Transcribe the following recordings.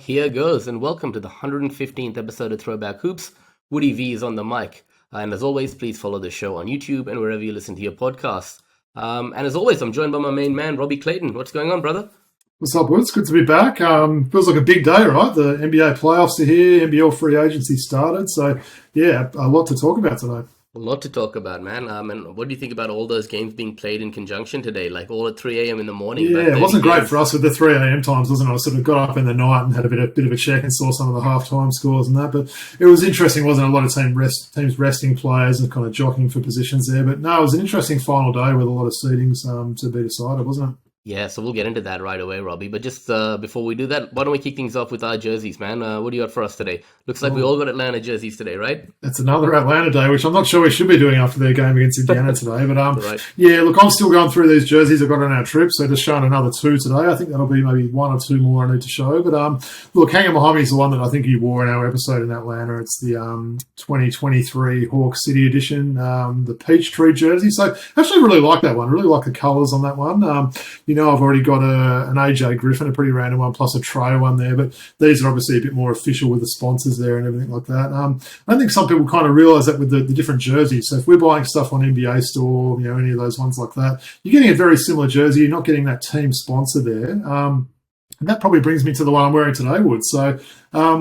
Here goes, and welcome to the 115th episode of Throwback Hoops. Woody V is on the mic, and as always, please follow the show on YouTube and wherever you listen to your podcasts. And as always, I'm joined by my main man, Robbie Clayton. What's going on, brother? What's up, Woods? Good to be back. Feels like a big day, right? The NBA playoffs are here, NBL Free Agency started, so yeah, a lot to talk about today. A lot to talk about, man. And what do you think about all those games being played in conjunction today, like all at 3 a.m. in the morning? Yeah, it wasn't great for us with the 3 a.m. times, wasn't it? I sort of got up in the night and had a bit of a check and saw some of the halftime scores and that. But it was interesting, wasn't it? A lot of teams resting players and kind of jockeying for positions there. But no, it was an interesting final day with a lot of seedings to be decided, wasn't it? Yeah, so we'll get into that right away, Robbie. But just before we do that, why don't we kick things off with our jerseys, man? What do you got for us today? Looks like we all got Atlanta jerseys today, right? That's another Atlanta day, which I'm not sure we should be doing after their game against Indiana today. But right. Yeah, look, I'm still going through these jerseys I got on our trip, so just showing another two today. I think that'll be maybe one or two more I need to show. But look, hanging behind me is the one that I think you wore in our episode in Atlanta. It's the 2023 Hawk City edition, the Peachtree jersey. So I actually really like that one. I really like the colours on that one. I've already got an AJ Griffin, a pretty random one, plus a Trey one there. But these are obviously a bit more official with the sponsors there and everything like that. I think some people kind of realise that with the different jerseys. So if we're buying stuff on NBA Store, any of those ones like that, you're getting a very similar jersey. You're not getting that team sponsor there. And that probably brings me to the one I'm wearing today, Wood. So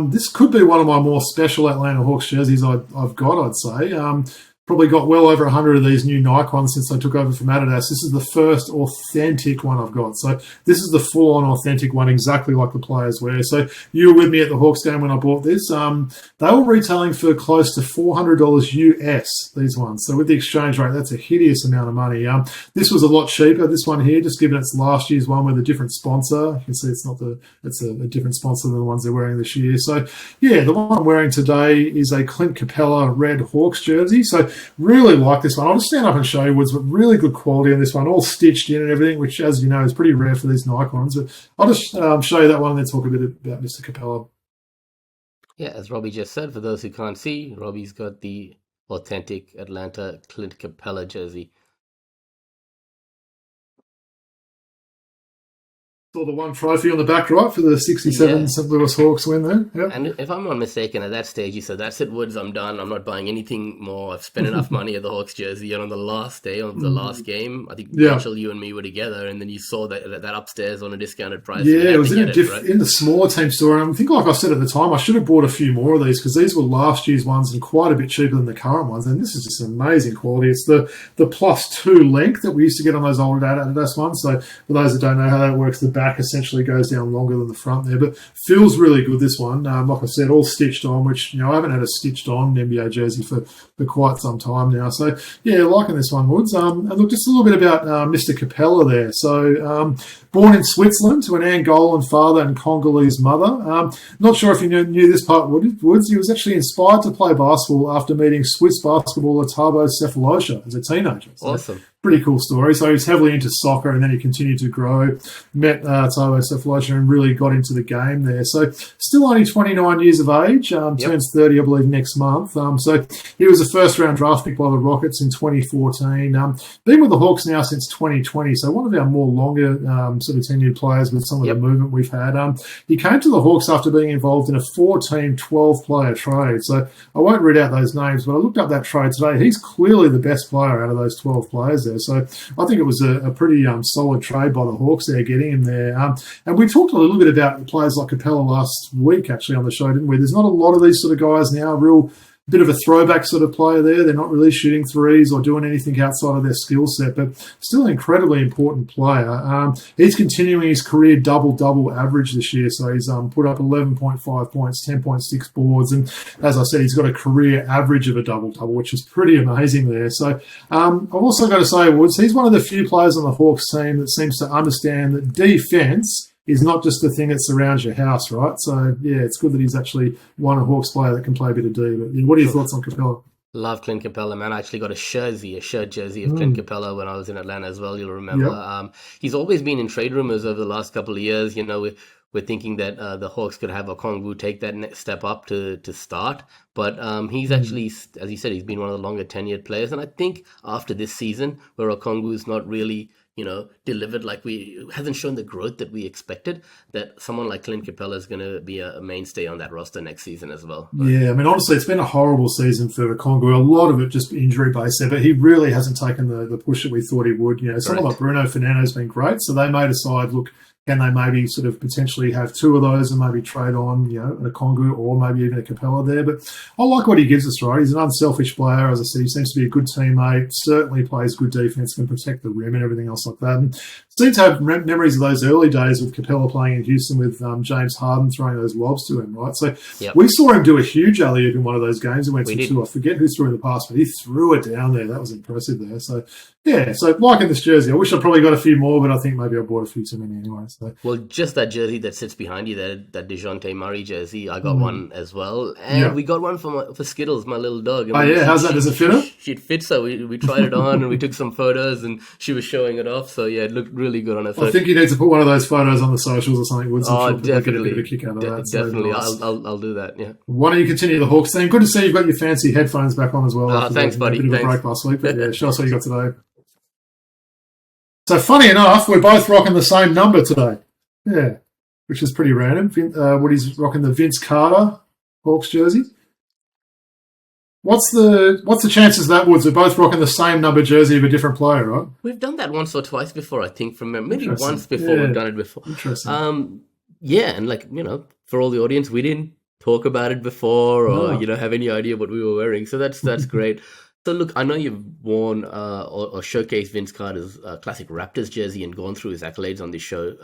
this could be one of my more special Atlanta Hawks jerseys I've got, I'd say. Probably got well over 100 of these new Nike ones since I took over from Adidas. This is the first authentic one I've got. So this is the full-on authentic one, exactly like the players wear. So you were with me at the Hawks game when I bought this. They were retailing for close to $400 US, these ones. So with the exchange rate, that's a hideous amount of money. This was a lot cheaper, this one here, just given it's last year's one with a different sponsor. You can see it's a different sponsor than the ones they're wearing this year. So yeah, the one I'm wearing today is a Clint Capela red Hawks jersey. So really like this one. I'll just stand up and show you, Woods, but really good quality on this one, all stitched in and everything, which, as you know, is pretty rare for these Nike ones. But I'll just show you that one and then talk a bit about Mr. Capela. Yeah, as Robbie just said, for those who can't see, Robbie's got the authentic Atlanta Clint Capela jersey. Saw the one trophy on the back, right, for the 67 St. Louis Hawks win there. Yep. And if I'm not mistaken, at that stage, you said, that's it, Woods, I'm done. I'm not buying anything more. I've spent enough money at the Hawks jersey. And on the last day of the last game, I think Rachel, you and me were together, and then you saw that upstairs on a discounted price. Yeah, it was in the smaller team store. And I think, like I said at the time, I should have bought a few more of these because these were last year's ones and quite a bit cheaper than the current ones. And this is just amazing quality. It's the +2 length that we used to get on those old Adidas ones. So for those that don't know how that works, the back essentially goes down longer than the front there, but feels really good, this one. Like I said, all stitched on, which, I haven't had a stitched on NBA jersey for quite some time now. So yeah, liking this one, Woods. And look, just a little bit about Mr. Capela there. So born in Switzerland to an Angolan father and Congolese mother. Not sure if you knew this part, Woods. He was actually inspired to play basketball after meeting Swiss basketballer Thabo Sefolosha as a teenager. So awesome. Pretty cool story. So he was heavily into soccer and then he continued to grow, met Thabo Sefolosha and really got into the game there. So still only 29 years of age, turns 30, I believe, next month. So he was a first-round draft pick by the Rockets in 2014. Been with the Hawks now since 2020, so one of our more longer sort of tenured players with some of the movement we've had. He came to the Hawks after being involved in a 4-team, 12-player trade. So I won't read out those names, but I looked up that trade today. He's clearly the best player out of those 12 players there. So I think it was a pretty solid trade by the Hawks there, getting him there. And we talked a little bit about players like Capela last week, actually, on the show, didn't we? There's not a lot of these sort of guys now, real bit of a throwback sort of player there. They're not really shooting threes or doing anything outside of their skill set, but still an incredibly important player. He's continuing his career double-double average this year, so he's put up 11.5 points, 10.6 boards, and as I said, he's got a career average of a double-double, which is pretty amazing there. So I've also got to say, Woods, he's one of the few players on the Hawks team that seems to understand that defense is not just the thing that surrounds your house, right? So, yeah, it's good that he's actually one Hawks player that can play a bit of D. But what are your thoughts on Capela? Love Clint Capela, man. I actually got a shirt jersey of Clint Capela when I was in Atlanta as well, you'll remember. He's always been in trade rumors over the last couple of years. we're thinking that the Hawks could have Okongwu take that next step up to start. But he's actually, as you said, he's been one of the longer tenured players. And I think after this season, where Okongwu's not really, delivered hasn't shown the growth that we expected, that someone like Clint Capela is going to be a mainstay on that roster next season as well. But, yeah, I mean, honestly, it's been a horrible season for Okongwu. A lot of it just injury based there, but he really hasn't taken the push that we thought he would. Someone like Bruno Fernando's been great, so they may decide, look, can they maybe sort of potentially have two of those and maybe trade on, a Okongwu or maybe even a Capela there? But I like what he gives us, right? He's an unselfish player. As I said, he seems to be a good teammate, certainly plays good defense, can protect the rim and everything else like that. And seem to have memories of those early days with Capela playing in Houston with James Harden throwing those lobs to him, right? So we saw him do a huge alley-oop in one of those games. He went to two. I forget who threw in the pass, but he threw it down there. That was impressive there. So, yeah, so liking this jersey. I wish I probably got a few more, but I think maybe I bought a few too many anyway. So. Well, just that jersey that sits behind you, that Dejounte Murray jersey, I got one as well. And we got one for Skittles, my little dog. And how's that? Does it fit her? It fits her. We tried it on and we took some photos and she was showing it off. So, yeah, it looked really good on her. I think you need to put one of those photos on the socials or something. Definitely. Get a kick out of that. Definitely. So I'll do that, yeah. Why don't you continue the Hawks theme? Good to see you've got your fancy headphones back on as well. Thanks, buddy. A bit of a break last week, but yeah, show us what you got today. So funny enough, we're both rocking the same number today. Yeah, which is pretty random. Woody's rocking the Vince Carter Hawks jersey. What's the chances that Woods are both rocking the same number jersey of a different player, right? We've done that once or twice before, I think, from maybe once before we've done it before. Interesting. Yeah, and for all the audience, we didn't talk about it before or have any idea what we were wearing. So that's great. So look, I know you've worn or showcased Vince Carter's classic Raptors jersey and gone through his accolades on this show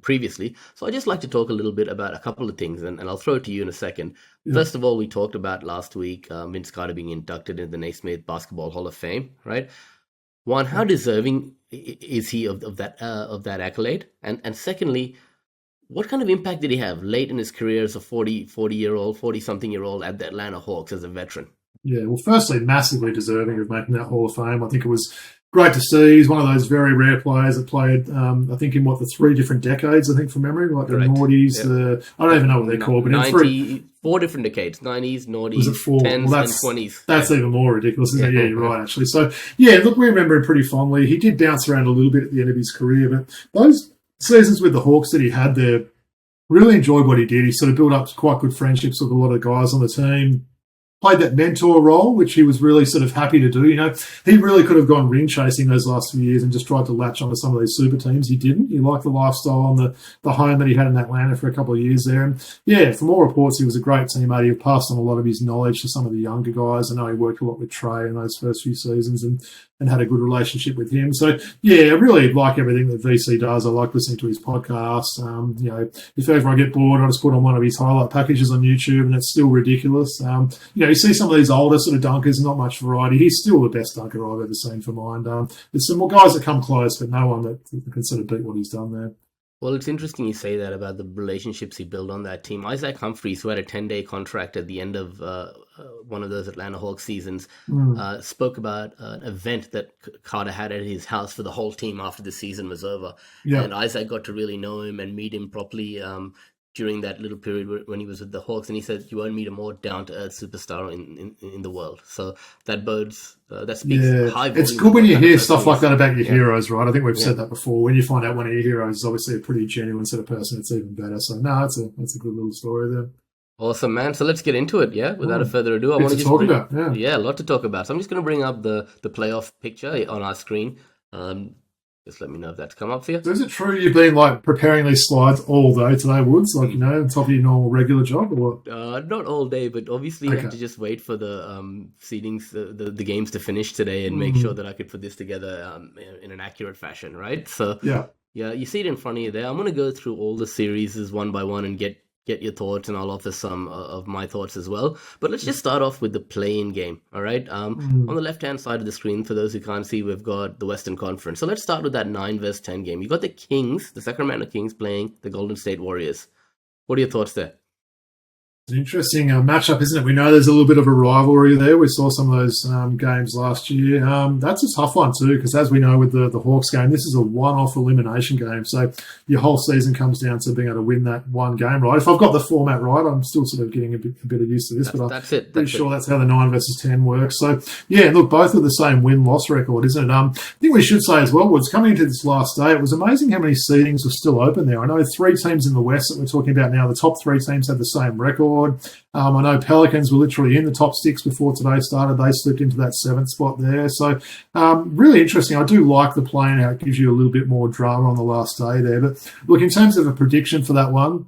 previously. So I'd just like to talk a little bit about a couple of things, and I'll throw it to you in a second. Yeah. First of all, we talked about last week Vince Carter being inducted into the Naismith Basketball Hall of Fame, right? One, how deserving is he of that accolade? And secondly, what kind of impact did he have late in his career as a 40-something-year-old at the Atlanta Hawks as a veteran? Yeah, well, firstly, massively deserving of making that Hall of Fame. I think it was great to see. He's one of those very rare players that played, I think, in the 3 different decades, I think, from memory, like Correct. The noughties, I don't even know what they're called, but in 4 different decades, 90s, noughties, was it 4? 10s, and 20s. That's even more ridiculous, isn't it? Yeah, you're right, actually. So, yeah, look, we remember him pretty fondly. He did bounce around a little bit at the end of his career, but those seasons with the Hawks that he had there, really enjoyed what he did. He sort of built up quite good friendships with a lot of guys on the team. Played that mentor role, which he was really sort of happy to do. He really could have gone ring chasing those last few years and just tried to latch onto some of these super teams. He didn't. He liked the lifestyle and the home that he had in Atlanta for a couple of years there. And yeah, from all reports, he was a great teammate. He passed on a lot of his knowledge to some of the younger guys. I know he worked a lot with Trey in those first few seasons and had a good relationship with him. So yeah, I really like everything that VC does. I like listening to his podcasts. If ever I get bored, I just put on one of his highlight packages on YouTube, and it's still ridiculous. You see some of these older sort of dunkers, not much variety. He's still the best dunker I've ever seen for mine. There's some more guys that come close, but no one that can sort of beat what he's done there. Well, it's interesting you say that about the relationships he built on that team. Isaac Humphries, who had a 10-day contract at the end of one of those Atlanta Hawks seasons, spoke about an event that Carter had at his house for the whole team after the season was over. Yeah. And Isaac got to really know him and meet him properly during that little period when he was with the Hawks. And he said, you won't meet a more down-to-earth superstar in the world. So that bodes... that speaks high volume. It's good when you hear stuff like that about your heroes, right? I think we've said that before. When you find out one of your heroes is obviously a pretty genuine sort of person, it's even better. So, no, that's a good little story there. Awesome, man. So let's get into it, yeah? Without further ado, I want to just talk about. Yeah, a lot to talk about. So I'm just going to bring up the playoff picture on our screen. Just let me know if that's come up for you. So is it true you've been preparing these slides all day today, Woods? On top of your normal regular job, or what? Not all day, but obviously you have to just wait for the seedings, the games to finish today, and make sure that I could put this together in an accurate fashion, right? So yeah, you see it in front of you there. I'm going to go through all the series one by one and get your thoughts, and I'll offer some of my thoughts as well. But let's just start off with the play-in game, all right? On the left-hand side of the screen, for those who can't see, we've got the Western Conference. So let's start with that 9-10 game. You've got the Kings, the Sacramento Kings, playing the Golden State Warriors. What are your thoughts there? An interesting matchup, isn't it? We know there's a little bit of a rivalry there. We saw some of those games last year. That's a tough one too, because as we know with the Hawks game, this is a one-off elimination game. So your whole season comes down to being able to win that one game, right? If I've got the format right, I'm still sort of getting a bit of used to this, but I'm pretty sure that's how the 9 versus 10 works. So, yeah, look, both are the same win-loss record, isn't it? I think we should say as well, Woods, coming into this last day, it was amazing how many seedings were still open there. I know 3 teams in the West that we're talking about now, the top 3 teams had the same record. I know Pelicans were literally in the top 6 before today started. They slipped into that 7th spot there. So really interesting. I do like the play and how it gives you a little bit more drama on the last day there. But look, in terms of a prediction for that one,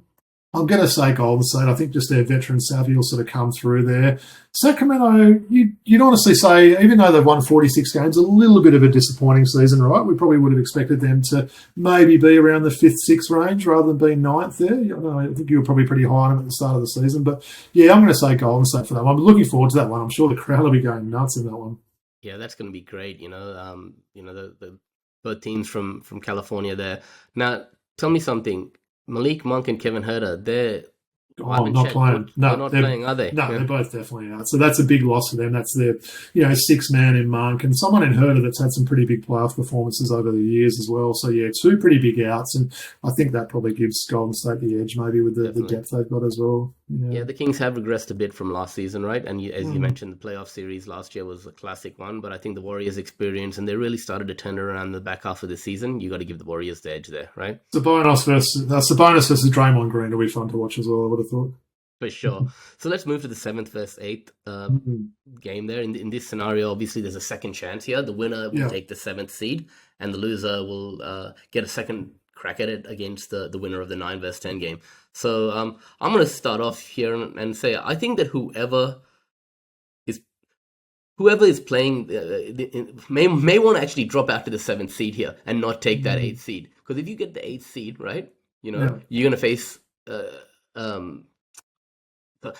I'm going to say Golden State. I think just their veteran savvy will sort of come through there. Sacramento, you'd honestly say, even though they've won 46 games, a little bit of a disappointing season, right? We probably would have expected them to maybe be around the 5th, 6th range rather than being 9th there. I think you were probably pretty high on them at the start of the season. But, yeah, I'm going to say Golden State for that one. I'm looking forward to that one. I'm sure the crowd will be going nuts in that one. Yeah, that's going to be great. The both teams from California there. Now, tell me something. Malik Monk and Kevin Huerter, they're not playing. They're not playing, are they? No, they're both definitely out. So that's a big loss for them. That's their, 6th man in Monk and someone in Huerter that's had some pretty big playoff performances over the years as well. So, yeah, 2 pretty big outs. And I think that probably gives Golden State the edge maybe with the depth they've got as well. Yeah, the Kings have regressed a bit from last season, right? And as you mentioned, the playoff series last year was a classic one. But I think the Warriors' experience, and they really started to turn around the back half of the season. You got to give the Warriors the edge there, right? Sabonis versus Draymond Green will be fun to watch as well, I would have thought. For sure. So let's move to the 7th versus 8th game there. In this scenario, obviously, there's a second chance here. The winner will take the 7th seed, and the loser will get a second crack at it against the winner of the 9 versus 10 game. So I'm going to start off here and say I think that whoever is playing may want to actually drop out to the 7th seed here and not take that 8th seed. Because if you get the 8th seed, right, you're going to face...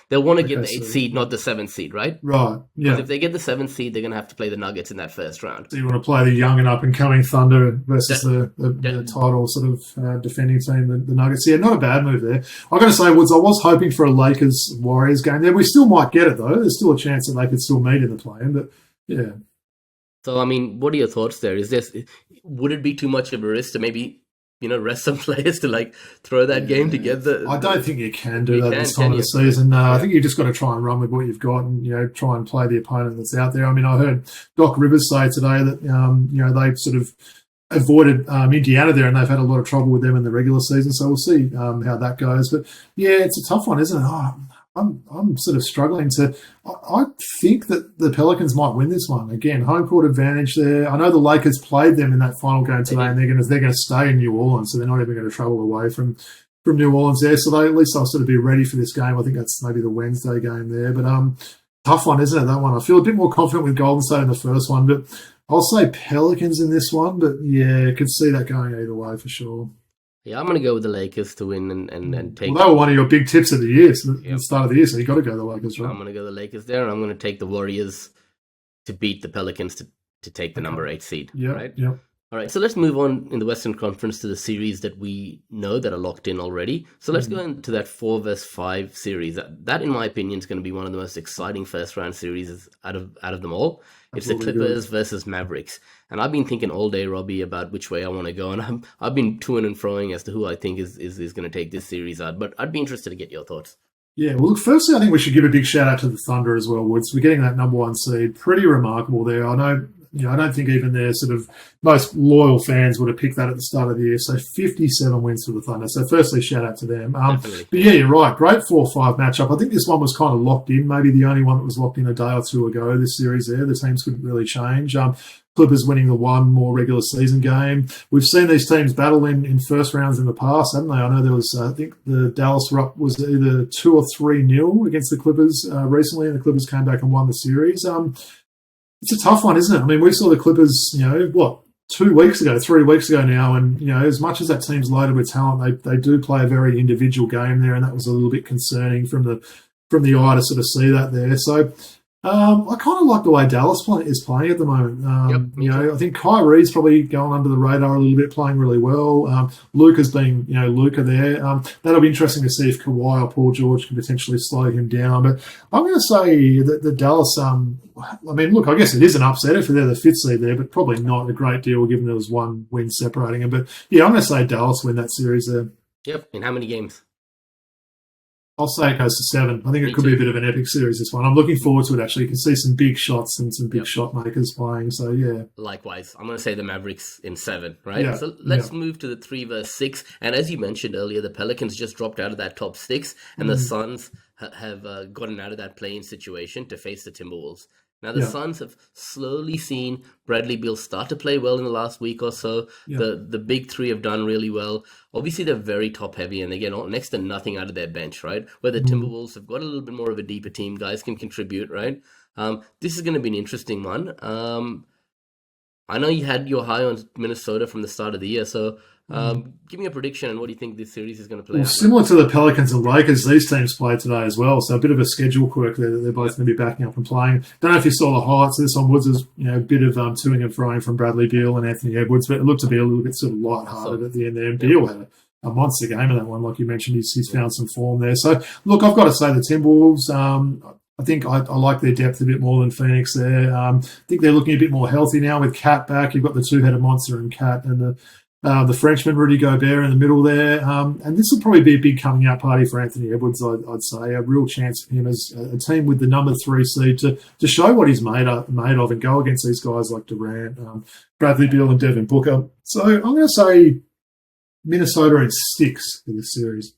they'll want to get the 8th seed, not the 7th seed, right? Right, yeah. Because if they get the 7th seed, they're going to have to play the Nuggets in that first round. So you want to play the young and up-and-coming Thunder versus the title sort of defending team, the Nuggets. Yeah, not a bad move there. I've got to say, Woods, I was hoping for a Lakers-Warriors game there. We still might get it, though. There's still a chance that they could still meet in the play-in, but yeah. So, I mean, what are your thoughts there? Would it be too much of a risk to maybe... rest some players to throw that game together. I don't think you can do that this time of the season. No, I think you just got to try and run with what you've got and, try and play the opponent that's out there. I mean, I heard Doc Rivers say today that, they sort of avoided Indiana there and they've had a lot of trouble with them in the regular season. So we'll see how that goes. But yeah, it's a tough one, isn't it? I'm sort of struggling to. I think that the Pelicans might win this one. Again, home court advantage there. I know the Lakers played them in that final game today, and they're going to stay in New Orleans, so they're not even going to travel away from New Orleans there. So at least they'll sort of be ready for this game. I think that's maybe the Wednesday game there. But tough one, isn't it? That one. I feel a bit more confident with Golden State in the first one, but I'll say Pelicans in this one. But yeah, I could see that going either way for sure. Yeah, I'm going to go with the Lakers to win and take... Well, they were one of your big tips of the year, the start of the year, so you got to go the Lakers, right? I'm going to go the Lakers there, and I'm going to take the Warriors to beat the Pelicans to take the number 8 seed, right? Yeah. All right, so let's move on in the Western Conference to the series that we know that are locked in already. So let's go into that 4 versus 5 series. That, in my opinion, is going to be one of the most exciting first-round series out of them all. It's the Clippers versus Mavericks. And I've been thinking all day, Robbie, about which way I want to go. And I've been toing and froing as to who I think is going to take this series out. But I'd be interested to get your thoughts. Yeah, well, look, firstly, I think we should give a big shout out to the Thunder as well, Woods. We're getting that number 1 seed. Pretty remarkable there. I know, I don't think even their sort of most loyal fans would have picked that at the start of the year. So 57 wins for the Thunder. So firstly, shout out to them. But yeah, you're right. Great 4-5 matchup. I think this one was kind of locked in. Maybe the only one that was locked in a day or two ago, this series there. The teams couldn't really change. Clippers winning the one more regular season game. We've seen these teams battle in first rounds in the past, haven't they? I know there was, I think the Dallas were up was either 2 or 3-0 against the Clippers recently, and the Clippers came back and won the series. It's a tough one, isn't it? I mean, we saw the Clippers, 3 weeks ago now, and as much as that team's loaded with talent, they do play a very individual game there, and that was a little bit concerning from the eye to sort of see that there. So I kind of like the way Dallas is playing at the moment. Yep, me too. I think Kyrie's probably going under the radar a little bit, playing really well. Luka's being, Luka there. That'll be interesting to see if Kawhi or Paul George can potentially slow him down. But I'm going to say that the Dallas, look, I guess it is an upset if they're the fifth seed there, but probably not a great deal given there was one win separating them. But yeah, I'm going to say Dallas win that series there. Yep. In how many games? I'll say it goes to 7. I think Me it could too. be a bit of an epic series, this one. I'm looking forward to it, actually. You can see some big shots and some big shot makers playing. So, yeah. Likewise, I'm going to say the Mavericks in 7, right? Yeah, So let's move to the 3 versus 6. And as you mentioned earlier, the Pelicans just dropped out of that top 6, and the Suns have gotten out of that play-in situation to face the Timberwolves. Now, the Suns have slowly seen Bradley Beal start to play well in the last week or so. Yeah. The big 3 have done really well. Obviously, they're very top-heavy, and they get next to nothing out of their bench, right? Where the Timberwolves have got a little bit more of a deeper team. Guys can contribute, right? This is going to be an interesting one. I know you had your high on Minnesota from the start of the year, so give me a prediction on what do you think this series is going to play out. Similar to the Pelicans and Lakers, these teams played today as well, so a bit of a schedule quirk there that they're both going to be backing up and playing. Don't know if you saw the highlights of this on Woods. There's a bit of toing and froing from Bradley Beal and Anthony Edwards, but it looked to be a little bit sort of lighthearted at the end there. And Beal had a monster game in that one, like you mentioned. He's found some form there. So, look, I've got to say the Timberwolves, I think I like their depth a bit more than Phoenix there. I think they're looking a bit more healthy now with Cat back. You've got the two-headed monster and Cat, and the Frenchman, Rudy Gobert, in the middle there. And this will probably be a big coming-out party for Anthony Edwards, I'd say. A real chance for him as a team with the number 3 seed to show what he's made of and go against these guys like Durant, Bradley Beal, and Devin Booker. So I'm going to say Minnesota in 6 for this series.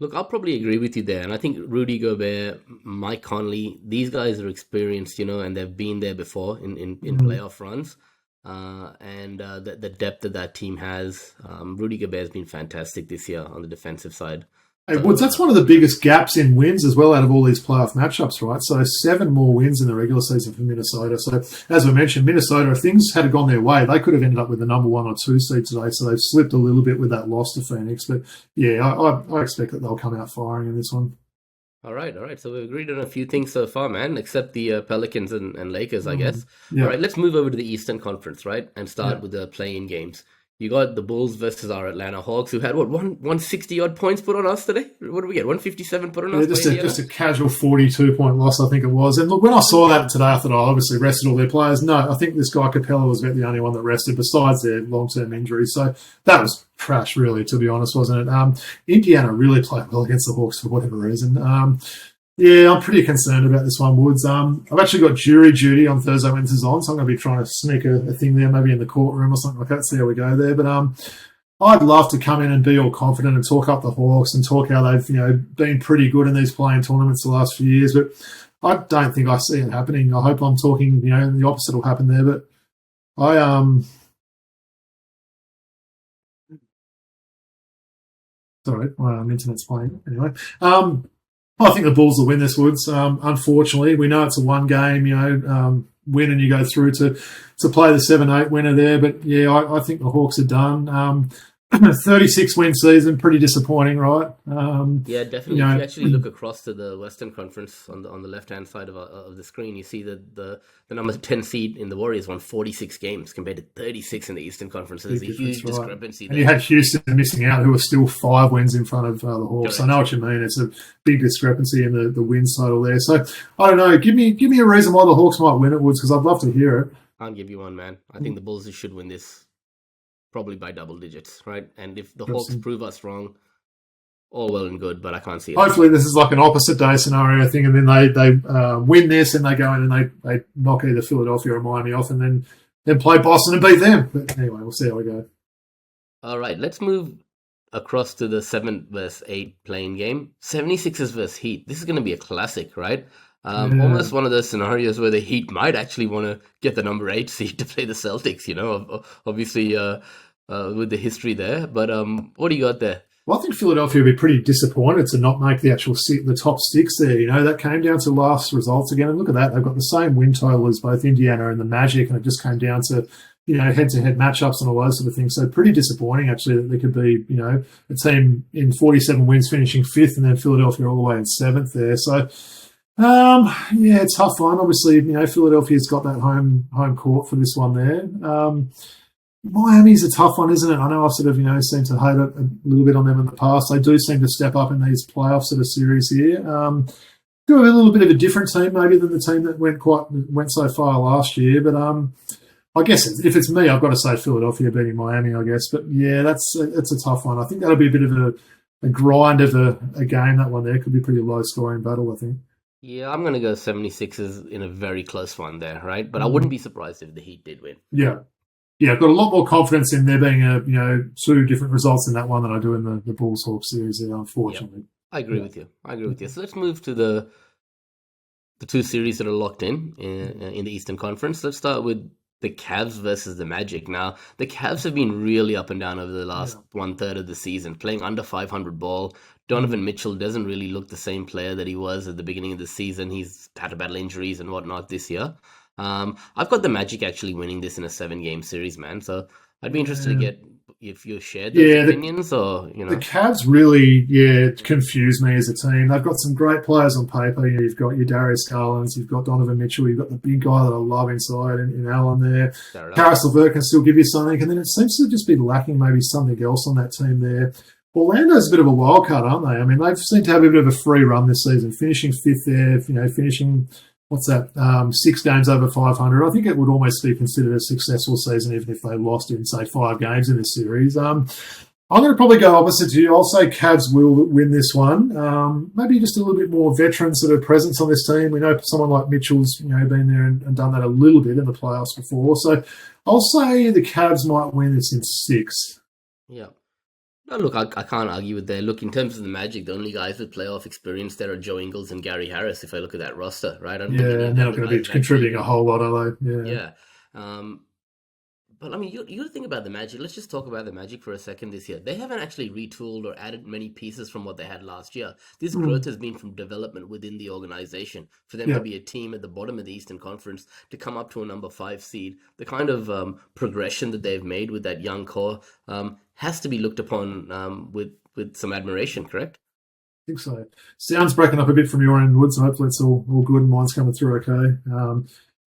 Look, I'll probably agree with you there. And I think Rudy Gobert, Mike Conley, these guys are experienced, and they've been there before in playoff runs. And the depth that team has. Rudy Gobert's been fantastic this year on the defensive side. Hey, Woods, that's one of the biggest gaps in wins as well out of all these playoff matchups, right? So 7 more wins in the regular season for Minnesota. So as we mentioned, Minnesota, if things had gone their way, they could have ended up with the number 1 or 2 seed today. So they've slipped a little bit with that loss to Phoenix. But yeah, I expect that they'll come out firing in this one. All right. So we've agreed on a few things so far, man, except the Pelicans and Lakers, I guess. Yeah. All right, let's move over to the Eastern Conference, right, and start with the play-in games. You got the Bulls versus our Atlanta Hawks, who had, 160-odd points put on us today? What did we get, 157 put on us? Just a casual 42-point loss, I think it was. And look, when I saw that today, I thought, obviously rested all their players. No, I think this guy Capela was about the only one that rested besides their long-term injuries. So that was trash, really, to be honest, wasn't it? Indiana really played well against the Hawks for whatever reason. Yeah, I'm pretty concerned about this one, Woods. I've actually got jury duty on Thursday when this is on, so I'm going to be trying to sneak a thing there, maybe in the courtroom or something like that, see how we go there. But I'd love to come in and be all confident and talk up the Hawks and talk how they've been pretty good in these playing tournaments the last few years, but I don't think I see it happening. I hope I'm talking, the opposite will happen there, but sorry, my internet's playing anyway. I think the Bulls will win this, Woods. Unfortunately, we know it's a one game, win and you go through to play the 7-8 winner there. But yeah, I think the Hawks are done. 36 win season, pretty disappointing, right? Yeah, definitely. If you actually look across to the Western Conference on the left hand side of the screen, you see that the number 10 seed in the Warriors won 46 games compared to 36 in the Eastern Conference. So there's a huge discrepancy there. And you had Houston missing out, who were still 5 wins in front of the Hawks. Correct. I know what you mean. It's a big discrepancy in the wins total there. So I don't know. Give me a reason why the Hawks might win it, Woods, because I'd love to hear it. I'll give you one, man. I think the Bulls should win this. Probably by double digits, right? And if the Hawks prove us wrong, all well and good, but I can't see it. Hopefully this is like an opposite day scenario thing, and then they win this and they go in and they knock either Philadelphia or Miami off and then play Boston and beat them. But anyway, we'll see how we go. All right, let's move across to the 7 versus 8 playing game. 76ers versus Heat. This is going to be a classic, right? Almost one of those scenarios where the Heat might actually want to get the number 8 seed to play the Celtics, obviously with the history there. But what do you got there? Well, I think Philadelphia would be pretty disappointed to not make the actual the top 6 there. That came down to last results again. And look at that. They've got the same win total as both Indiana and the Magic, and it just came down to, head-to-head matchups and all those sort of things. So pretty disappointing, actually, that there could be, a team in 47 wins finishing 5th and then Philadelphia all the way in 7th there. So Yeah, tough one. Obviously, Philadelphia's got that home court for this one there. Miami's a tough one, isn't it? I know I've sort of, seemed to hate it a little bit on them in the past. They do seem to step up in these playoff sort of series here. Do have a little bit of a different team maybe than the team that went so far last year. But I guess if it's me, I've got to say Philadelphia beating Miami, I guess. But yeah, it's a tough one. I think that'll be a bit of a grind of a game, that one there. Could be a pretty low scoring battle, I think. Yeah, I'm going to go 76ers in a very close one there, right? But I wouldn't be surprised if the Heat did win. Yeah. Yeah, I've got a lot more confidence in there being two different results in that one than I do in the Bulls Hawks series there, unfortunately. Yep. I agree with you. So let's move to the two series that are locked in the Eastern Conference. Let's start with the Cavs versus the Magic. Now, the Cavs have been really up and down over the last 1/3 of the season, playing under 500 ball. Donovan Mitchell doesn't really look the same player that he was at the beginning of the season. He's had to battle injuries and whatnot this year. I've got the Magic actually winning this in a 7-game series, man. So I'd be interested to get if you shared those opinions or, The Cavs really, confuse me as a team. They've got some great players on paper. You've got your Darius Garlands, you've got Donovan Mitchell, you've got the big guy that I love inside in Allen there. Karis LeVert can still give you something. And then it seems to just be lacking maybe something else on that team there. Orlando's a bit of a wild card, aren't they? I mean, they've seemed to have a bit of a free run this season, finishing fifth there, finishing... 6 games over 500. I think it would almost be considered a successful season even if they lost in, say, 5 games in this series. I'm going to probably go opposite to you. I'll say Cavs will win this one. Maybe just a little bit more veteran sort of presence on this team. We know someone like Mitchell's been there and done that a little bit in the playoffs before. So I'll say the Cavs might win this in 6. Yeah. No, look, I can't argue with that. Look, in terms of the Magic, the only guys with playoff experience there are Joe Ingles and Gary Harris, if I look at that roster, right? And they're not going to be contributing a whole lot, are they? Yeah. But, I mean, you think about the Magic. Let's just talk about the Magic for a second this year. They haven't actually retooled or added many pieces from what they had last year. This growth has been from development within the organization. For them to be a team at the bottom of the Eastern Conference, to come up to a number 5 seed, the kind of progression that they've made with that young core has to be looked upon with some admiration, correct? I think so. Sound's breaking up a bit from your end, Wood, so hopefully it's all good and mine's coming through okay.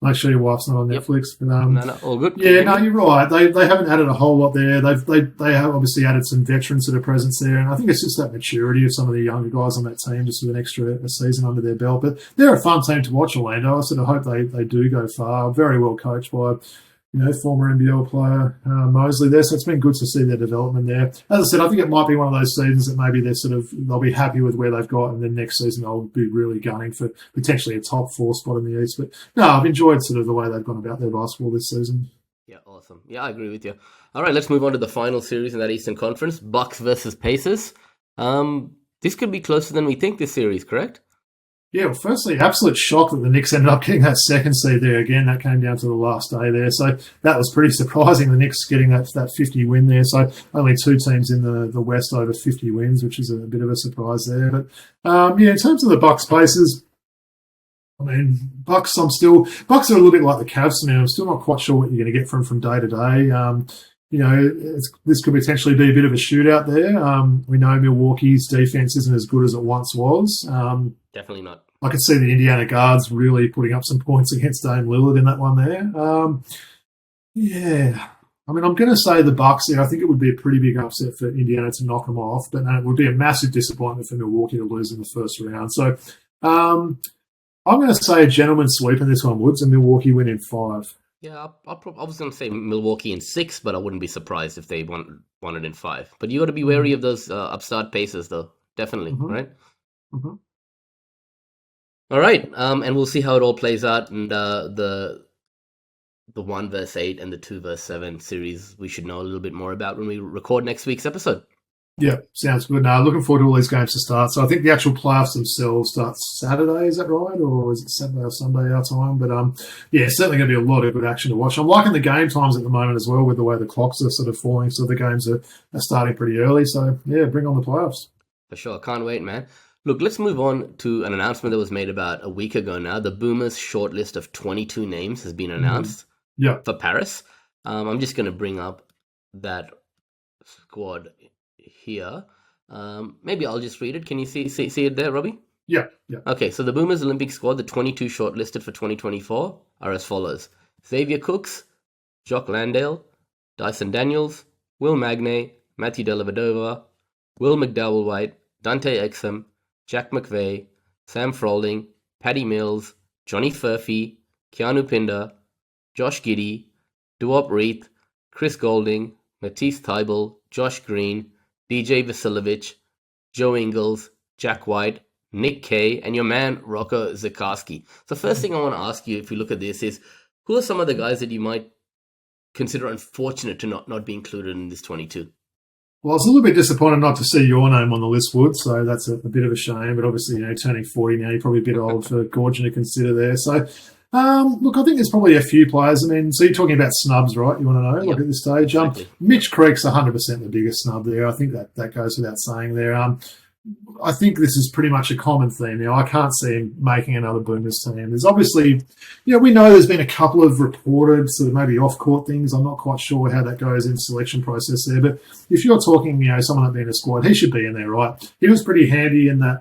Make sure your wife's not on Netflix. But, no, all good. Yeah, no, you're right. They haven't added a whole lot there. They have obviously added some veteran sort of presence there, and I think it's just that maturity of some of the younger guys on that team, just with an extra season under their belt. But they're a fun team to watch, Orlando. I sort of hope they do go far. Very well coached by former NBL player Mosley there. So it's been good to see their development there. As I said, I think it might be one of those seasons that maybe they'll be happy with where they've got, and then next season they'll be really gunning for potentially a top 4 spot in the East. But no, I've enjoyed sort of the way they've gone about their basketball this season. Yeah, awesome. Yeah, I agree with you. All right, let's move on to the final series in that Eastern Conference, Bucks versus Pacers. This could be closer than we think, this series, correct? Yeah, well, firstly, absolute shock that the Knicks ended up getting that second seed there again. That came down to the last day there. So that was pretty surprising, the Knicks getting that 50 win there. So only 2 teams in the West over 50 wins, which is a bit of a surprise there. But, in terms of the Bucks Pacers, I mean, Bucks are a little bit like the Cavs to me. I'm still not quite sure what you're going to get from day to day. This could potentially be a bit of a shootout there. We know Milwaukee's defense isn't as good as it once was. Definitely not. I could see the Indiana guards really putting up some points against Dame Lillard in that one there. I mean, I'm going to say the Bucks there. I think it would be a pretty big upset for Indiana to knock them off, but it would be a massive disappointment for Milwaukee to lose in the first round. So I'm going to say a gentleman's sweep in this one, Woods, and Milwaukee win in 5. Yeah, I was going to say Milwaukee in 6, but I wouldn't be surprised if they won it in 5. But you got to be wary of those upstart Pacers, though. Definitely, right? Mm-hmm. All right, and we'll see how it all plays out. And the 1 versus 8 and the 2 versus 7 series, we should know a little bit more about when we record next week's episode. Yeah, sounds good. Now, looking forward to all these games to start. So I think the actual playoffs themselves start Saturday, is that right? Or is it Saturday or Sunday our time? But certainly going to be a lot of good action to watch. I'm liking the game times at the moment as well with the way the clocks are sort of falling. So the games are starting pretty early. So, yeah, bring on the playoffs. For sure. Can't wait, man. Look, let's move on to an announcement that was made about a week ago now. The Boomers' shortlist of 22 names has been announced for Paris. I'm just going to bring up that squad here. Maybe I'll just read it. Can you see it there, Robbie? Yeah, yeah. Okay, so the Boomers Olympic squad, the 22 shortlisted for 2024, are as follows: Xavier Cooks, Jock Landale, Dyson Daniels, Will Magnay, Matthew Dellavedova, Will McDowell-White, Dante Exum, Jack McVeigh, Sam Froling, Paddy Mills, Johnny Furphy, Keanu Pinder, Josh Giddey, Duop Reith, Chris Golding, Matisse Tybel, Josh Green, DJ Vasiljevic, Joe Ingles, Jack White, Nick Kay, and your man Rocco Zikarsky. So first thing I want to ask you, if you look at this, is who are some of the guys that you might consider unfortunate to not be included in this 22? Well, I was a little bit disappointed not to see your name on the list, Wood, so that's a bit of a shame. But obviously, turning 40 now, you're probably a bit old for Gorgon to consider there. So, look, I think there's probably a few players. I mean, so you're talking about snubs, right? You want to know, Yep, at this stage? exactly. Mitch Creek's 100% the biggest snub there. I think that goes without saying there. I think this is pretty much a common theme now. I can't see him making another Boomers team. There's obviously, we know there's been a couple of reported sort of maybe off-court things. I'm not quite sure how that goes in the selection process there. But if you're talking, someone that being in a squad, he should be in there, right? He was pretty handy in that,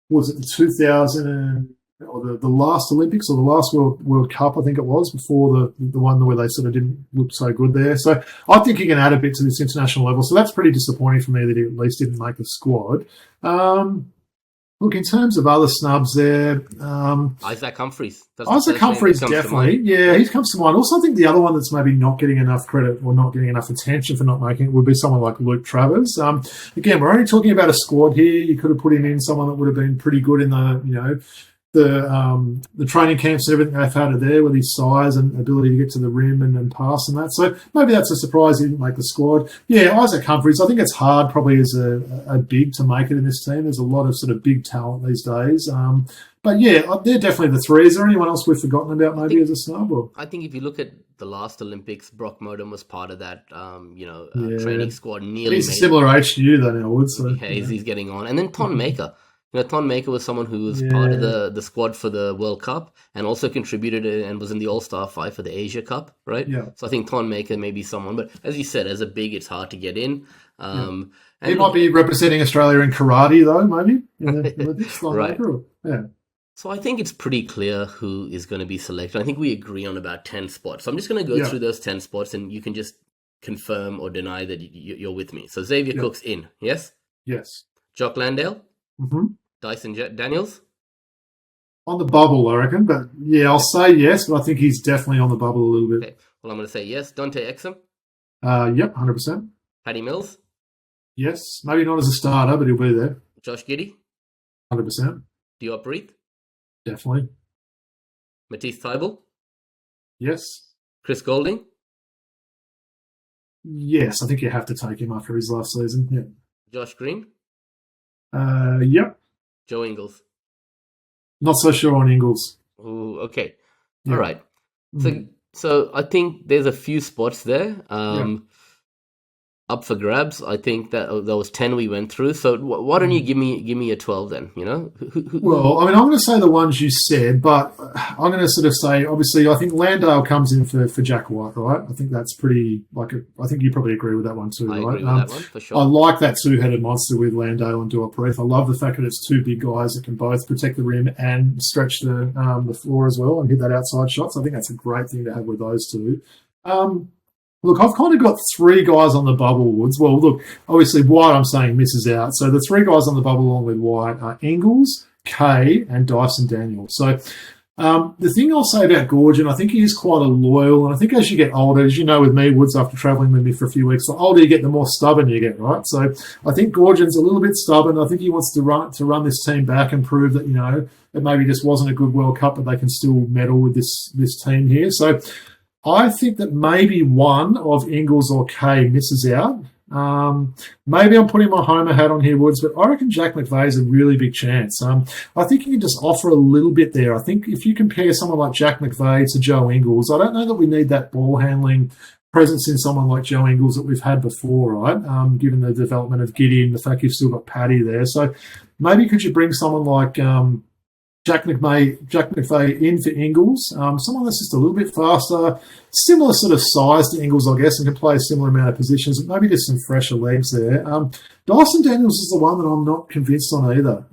was it the 2000 or the last Olympics or the last World Cup, I think it was, before the one where they sort of didn't look so good there. So I think he can add a bit to this international level. So that's pretty disappointing for me that he at least didn't make the squad. Look, in terms of other snubs there, Isaac Humphries. Isaac Humphries, definitely. Yeah, he comes to mind. Also, I think the other one that's maybe not getting enough credit or not getting enough attention for not making it would be someone like Luke Travers. Again, we're only talking about a squad here. You could have put him in someone that would have been pretty good in the training camps and everything they've had there with his size and ability to get to the rim and pass and that. So maybe that's a surprise he didn't make the squad. Yeah, Isaac Humphries, I think it's hard probably as a big to make it in this team. There's a lot of sort of big talent these days. But yeah, they're definitely the three. Is there anyone else we've forgotten about maybe as a snub? Or? I think if you look at the last Olympics, Brock Modem was part of that, training squad. Nearly he's a similar age to you, though, now, Wood. So, he's getting on. And then Ton Maker. Ton Maker was someone who was part of the squad for the World Cup and also contributed and was in the All-Star 5 for the Asia Cup, right? Yeah. So I think Ton Maker may be someone. But as you said, as a big, it's hard to get in. And he might be representing Australia in karate, though, maybe. Right. Yeah. So I think it's pretty clear who is going to be selected. I think we agree on about 10 spots. So I'm just going to go through those 10 spots and you can just confirm or deny that you're with me. So Xavier Cook's in, yes? Yes. Jock Landale? Mm-hmm. Dyson Daniels? On the bubble, I reckon. But yeah, I'll say yes, but I think he's definitely on the bubble a little bit. Okay. Well, I'm going to say yes. Dante Exum? Yep, 100%. Paddy Mills? Yes. Maybe not as a starter, but he'll be there. Josh Giddey? 100%. Diop Reith? Definitely. Matisse Tybel? Yes. Chris Golding? Yes, I think you have to take him after his last season. Yeah. Josh Green? Yep. Joe Ingles? Not so sure on Ingles. Ooh, okay. Yeah. All right. So I think there's a few spots there up for grabs. I think that those 10 we went through. So why don't you give me a 12 then? Well, I mean, I'm going to say the ones you said, but I'm going to sort of say, obviously, I think Landale comes in for Jack White, right? I think that's pretty I think you probably agree with that one too, I right? agree with that one for sure. I like that two-headed monster with Landale and Duop Reith. I love the fact that it's two big guys that can both protect the rim and stretch the floor as well and hit that outside shot. So I think that's a great thing to have with those two. Look, I've kind of got three guys on the bubble, Woods. Well, look, obviously White I'm saying misses out. So the three guys on the bubble along with White are Ingles, Kay, and Dyson Daniels. So the thing I'll say about Gorgon, I think he is quite a loyal, and I think as you get older, as you know with me, Woods, after travelling with me for a few weeks, the older you get, the more stubborn you get, right? So I think Gorgon's a little bit stubborn. I think he wants to run this team back and prove that, it maybe just wasn't a good World Cup, but they can still medal with this team here. So I think that maybe one of Ingles or Kay misses out. Maybe I'm putting my Homer hat on here, Woods, but I reckon Jack McVeigh is a really big chance. I think you can just offer a little bit there. I think if you compare someone like Jack McVeigh to Joe Ingles, I don't know that we need that ball handling presence in someone like Joe Ingles that we've had before, right? Given the development of Giddey and the fact you've still got Paddy there. So maybe could you bring someone like Jack McVay in for Ingles. Someone that's just a little bit faster, similar sort of size to Ingles, I guess, and can play a similar amount of positions, but maybe just some fresher legs there. Dyson Daniels is the one that I'm not convinced on either.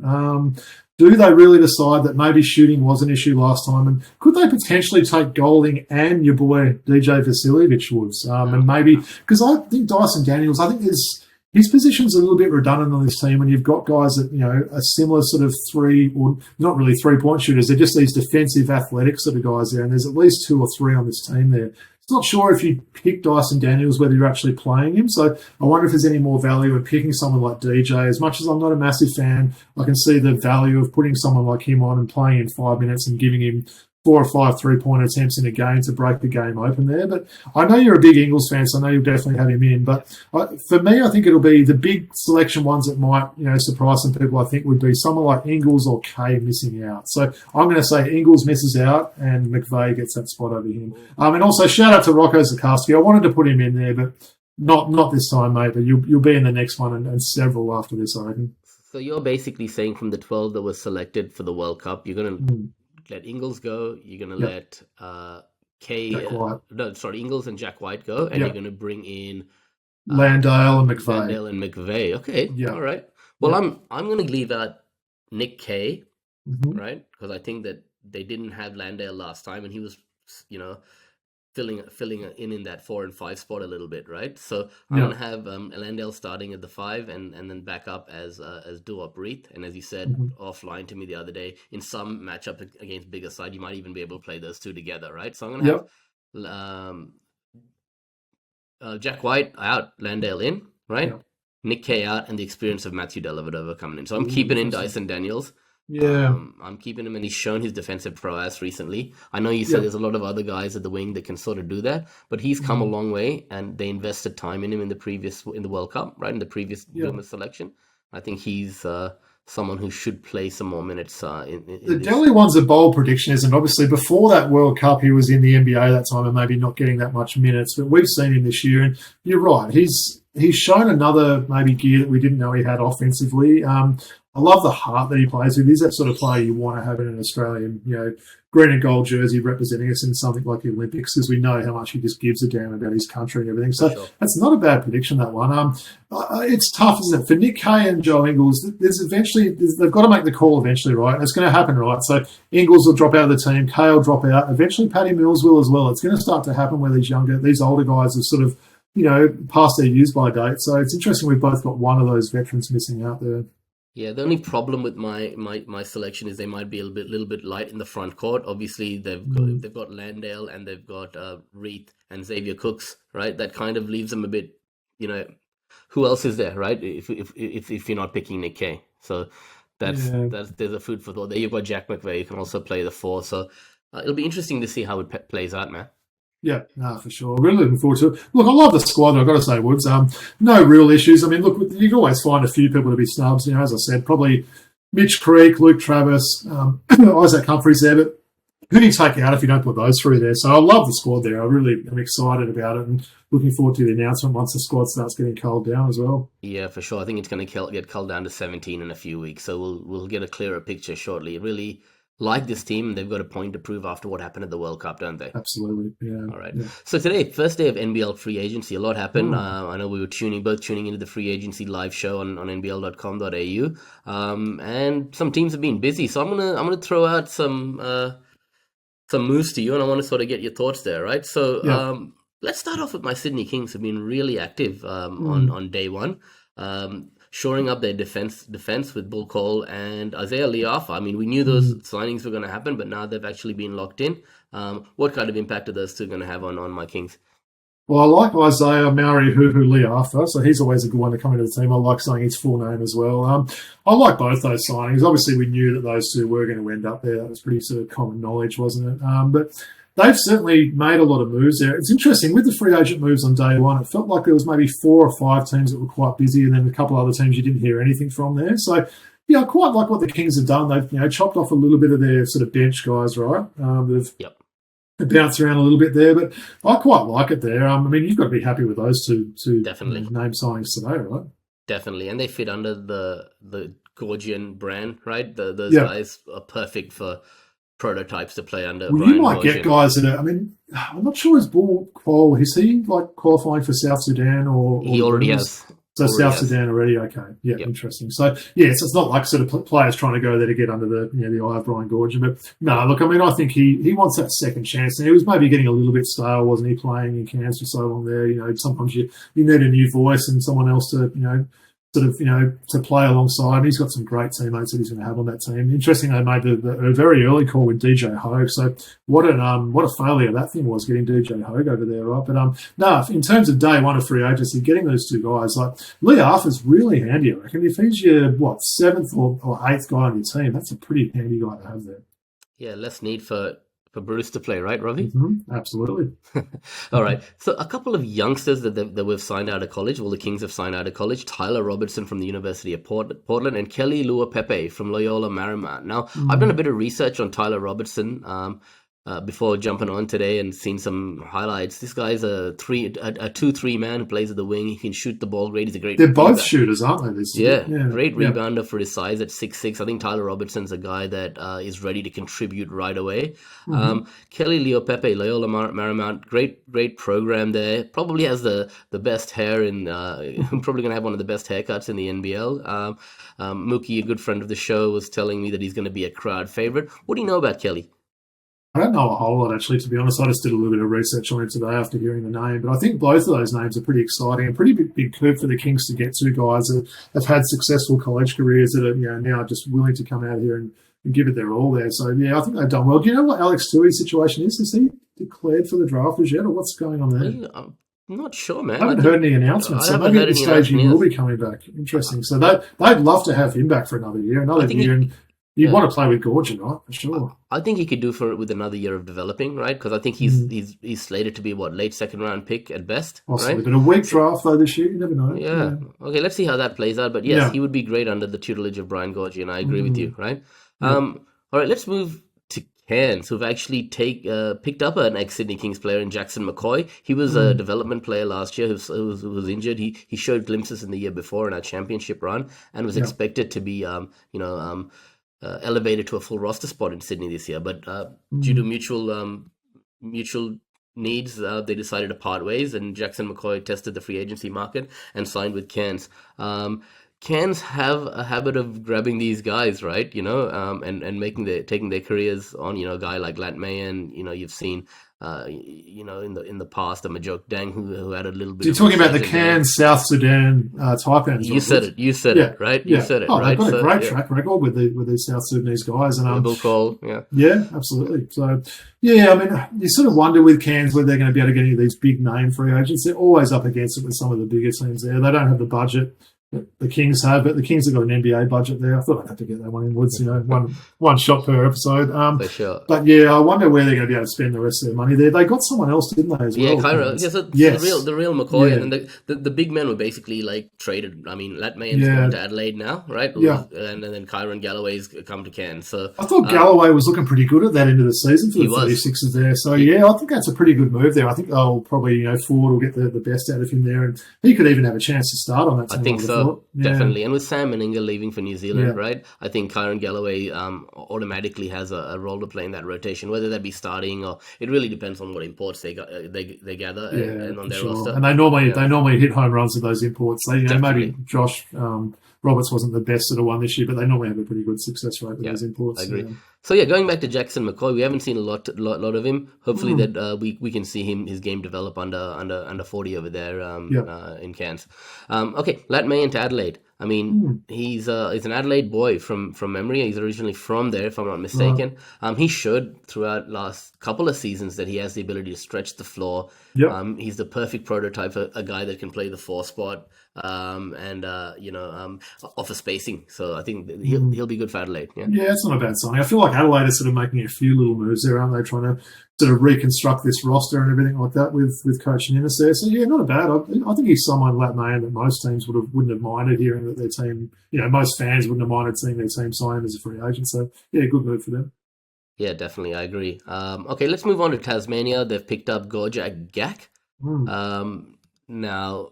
Do they really decide that maybe shooting was an issue last time? And could they potentially take Golding and your boy DJ Vasiljevic Woods? And maybe, because I think Dyson Daniels, I think his position's a little bit redundant on this team when you've got guys that, a similar sort of not really 3-point shooters. They're just these defensive athletic sort of guys there. And there's at least 2 or 3 on this team there. Not sure if you pick Dyson Daniels, whether you're actually playing him. So I wonder if there's any more value in picking someone like DJ. As much as I'm not a massive fan, I can see the value of putting someone like him on and playing in 5 minutes and giving him 4 or 5 3-point attempts in a game to break the game open there. But I know you're a big Ingles fan, so I know you'll definitely have him in. But for me, I think it'll be the big selection ones that might, surprise some people. I think would be someone like Ingles or Kay missing out. So I'm going to say Ingles misses out and McVay gets that spot over him. And also shout out to Rocco Zakarsky. I wanted to put him in there, but not this time, mate. But you'll be in the next one and several after this, I reckon. So you're basically saying from the 12 that was selected for the World Cup, you're going to let Ingles go. You're going to let Ingles and Jack White go, and you're going to bring in Landale and McVay. Okay, all right. Well, I'm going to leave out Nick Kay, right? Because I think that they didn't have Landale last time, and he was, filling in that 4 and 5 spot a little bit, right? So I'm going to have Landale starting at the 5 and then back up as Duop Reith. And as you said offline to me the other day, in some matchup against bigger side, you might even be able to play those two together, right? So I'm going to have Jack White out, Landale in, right? Yep. Nick Kay out, and the experience of Matthew Dellavedova coming in. So I'm keeping in Dyson Daniels. Yeah, I'm keeping him, and he's shown his defensive prowess recently. I know you said there's a lot of other guys at the wing that can sort of do that, but he's come a long way, and they invested time in him in the World Cup, right? In the previous Bournemouth selection. I think he's someone who should play some more minutes. The Delhi one's a bold prediction, isn't it? Obviously, before that World Cup, he was in the NBA that time and maybe not getting that much minutes, but we've seen him this year, and you're right. He's shown another maybe gear that we didn't know he had offensively. I love the heart that he plays with. He's that sort of player you want to have in an Australian, green and gold jersey representing us in something like the Olympics, because we know how much he just gives a damn about his country and everything. So that's not a bad prediction, that one. It's tough, isn't it? For Nick Kay and Joe Ingles, they've got to make the call eventually, right? And it's going to happen, right? So Ingles will drop out of the team, Kay will drop out. Eventually Paddy Mills will as well. It's going to start to happen where these older guys have sort of, past their use-by date. So it's interesting we've both got one of those veterans missing out there. Yeah, the only problem with my selection is they might be a little bit light in the front court. Obviously, they've got Landale and they've got Reith and Xavier Cooks, right? That kind of leaves them a bit, who else is there, right? If you're not picking Nick Kay, so there's a food for thought. There you've got Jack McVay, you can also play the 4. So it'll be interesting to see how it plays out, man. Yeah, no, for sure. Really looking forward to it. Look, I love the squad, I've got to say, Woods. No real issues. I mean, look, you can always find a few people to be snubs. As I said, probably Mitch Creek, Luke Travis, Isaac Humphries there, but who do you take out if you don't put those through there? So I love the squad there. I really am excited about it and looking forward to the announcement once the squad starts getting culled down as well. Yeah, for sure. I think it's going to get culled down to 17 in a few weeks, so we'll get a clearer picture shortly. Really like this team, they've got a point to prove after what happened at the World Cup, don't they? Absolutely, yeah. All right. Yeah. So today, first day of NBL Free Agency, a lot happened. I know we were both tuning into the Free Agency live show on nbl.com.au, and some teams have been busy. So I'm gonna throw out some moves to you, and I want to sort of get your thoughts there, right? So let's start off with my Sydney Kings, who've been really active on day one. Shoring up their defense with Bull Cole and Isaiah Liafa. I mean, we knew those signings were going to happen, but now they've actually been locked in. What kind of impact are those two going to have on my Kings? Well, I like Isaiah Maori Huhu Liafa, so he's always a good one to come into the team. I like saying his full name as well. I like both those signings. Obviously, we knew that those two were going to end up there. That was pretty sort of common knowledge, wasn't it? But they've certainly made a lot of moves there. It's interesting, with the free agent moves on day one, it felt like there was maybe 4 or 5 teams that were quite busy and then a couple other teams you didn't hear anything from there. So, I quite like what the Kings have done. They've chopped off a little bit of their sort of bench guys, right? They've bounced around a little bit there, but I quite like it there. I mean, you've got to be happy with those two definitely name signings today, right? Definitely, and they fit under the Gorgian brand, right? Those Yeah. guys are perfect for prototypes to play under Well, Brian you might get Gorgian. guys that are, I mean, I'm not sure his ball qual. Is he like qualifying for South Sudan or He the already Boomers? has. So Already South has. Sudan already, okay, yeah, Yep. interesting. So yeah, so it's not like sort of players trying to go there to get under the the eye of Brian Gorgian. But no, look, I mean, I think he wants that second chance, and he was maybe getting a little bit stale, wasn't he? Playing in Cairns for so long there, sometimes you need a new voice and someone else to sort of to play alongside. And he's got some great teammates that he's going to have on that team. Interesting, they made a very early call with DJ Hogue. So what a failure that thing was, getting DJ Hogue over there, right? But no, in terms of day one of free agency, getting those two guys, like Lee Arthur's really handy, I reckon. If he's your seventh or eighth guy on your team, that's a pretty handy guy to have there. Yeah, less need for Bruce to play, right, Robbie? Mm-hmm, absolutely. All right. So a couple of youngsters that we've signed out of college, well, the Kings have signed out of college, Tyler Robertson from the University of Portland and Kelly Luapepe from Loyola Marymount. Now, I've done a bit of research on Tyler Robertson before jumping on today and seen some highlights. This guy's a 2-3 man who plays at the wing. He can shoot the ball great. He's a great They're both shooters, aren't they? Great rebounder for his size at 6'6". I think Tyler Robertson's a guy that is ready to contribute right away. Kelly Leopepe, Loyola Marymount, great program there. Probably has the best hair in. Probably going to have one of the best haircuts in the NBL. Mookie, a good friend of the show, was telling me that he's going to be a crowd favorite. What do you know about Kelly? I don't know a whole lot, actually, to be honest. I just did a little bit of research on him today after hearing the name. But I think both of those names are pretty exciting and pretty big coup for the Kings to get two guys that have had successful college careers that are now just willing to come out here and give it their all there. So, yeah, I think they've done well. Do you know what Alex Tui's situation is? Is he declared for the draft as yet, or what's going on there? I'm not sure, man. I haven't heard any announcements. So maybe at this stage he will be coming back. Interesting. So they'd love to have him back for another year. And you'd want to play with Gorgian, right? For sure. I think he could do for it with another year of developing, right? Because I think he's slated to be late second round pick at best. Possibly, right? But a weak draft though this year, you never know. Yeah. Okay, let's see how that plays out. But yes, he would be great under the tutelage of Brian Gorgian. I agree with you, right? All right, let's move to Cairns, who've actually picked up an ex-Sydney Kings player in Jackson McCoy. He was a development player last year who was injured. He showed glimpses in the year before in our championship run and was expected to be, elevated to a full roster spot in Sydney this year. But due to mutual needs, they decided to part ways, and Jackson McCoy tested the free agency market and signed with Cairns. Cairns have a habit of grabbing these guys, right? And taking their careers on. A guy like Lat Mayan. You've seen. In the past, a Majok Dang who had a little bit. So you're talking about the Cairns, South Sudan Taipans. You said it, right? You said it, right? They've got a great track record with these South Sudanese guys, and Bill Cole, yeah, absolutely. So I mean, you sort of wonder with Cairns whether they're going to be able to get any of these big name free agents. They're always up against it with some of the bigger teams there. They don't have the budget the Kings have, but the Kings have got an NBA budget there. I thought I'd have to get that one in Woods, one shot per episode. For sure. But yeah, I wonder where they're going to be able to spend the rest of their money there. They got someone else, didn't they, as well? Yeah, Cairo. The real McCoy, and then the big men were basically like traded. I mean, Lat Mayan's gone to Adelaide now, right? Yeah. And then Kyron Galloway's come to Cairns. So I thought Galloway was looking pretty good at that end of the season for the 36ers there. So I think that's a pretty good move there. I think they'll probably, Ford will get the best out of him there, and he could even have a chance to start on that team. I think so, definitely. And with Sam Meninga leaving for New Zealand, right? I think Kyron Galloway automatically has a role to play in that rotation, whether that be starting or it really depends on what imports they gather and on their roster. And they normally hit home runs with those imports. Maybe Josh Roberts wasn't the best at a one this year, but they normally have a pretty good success rate with those imports. I agree. So going back to Jackson McCoy, we haven't seen a lot of him. Hopefully that we can see his game develop under 40 over there in Cairns. Okay, Lat Mayan to Adelaide. I mean, he's an Adelaide boy from memory. He's originally from there, if I'm not mistaken. He showed throughout last couple of seasons that he has the ability to stretch the floor. Yep. He's the perfect prototype for a guy that can play the 4 spot and offer spacing. So I think he'll be good for Adelaide. Yeah, it's not a bad signing. I feel like Adelaide is sort of making a few little moves there, aren't they? Trying to sort of reconstruct this roster and everything like that with Coach Ninnis there. So not a bad. I think he's someone, Lat Mayan, that most teams wouldn't have minded hearing that their team. Most fans wouldn't have minded seeing their team sign him as a free agent. So good move for them. Yeah, definitely, I agree. Okay, let's move on to Tasmania. They've picked up Gorjak Gak. Now,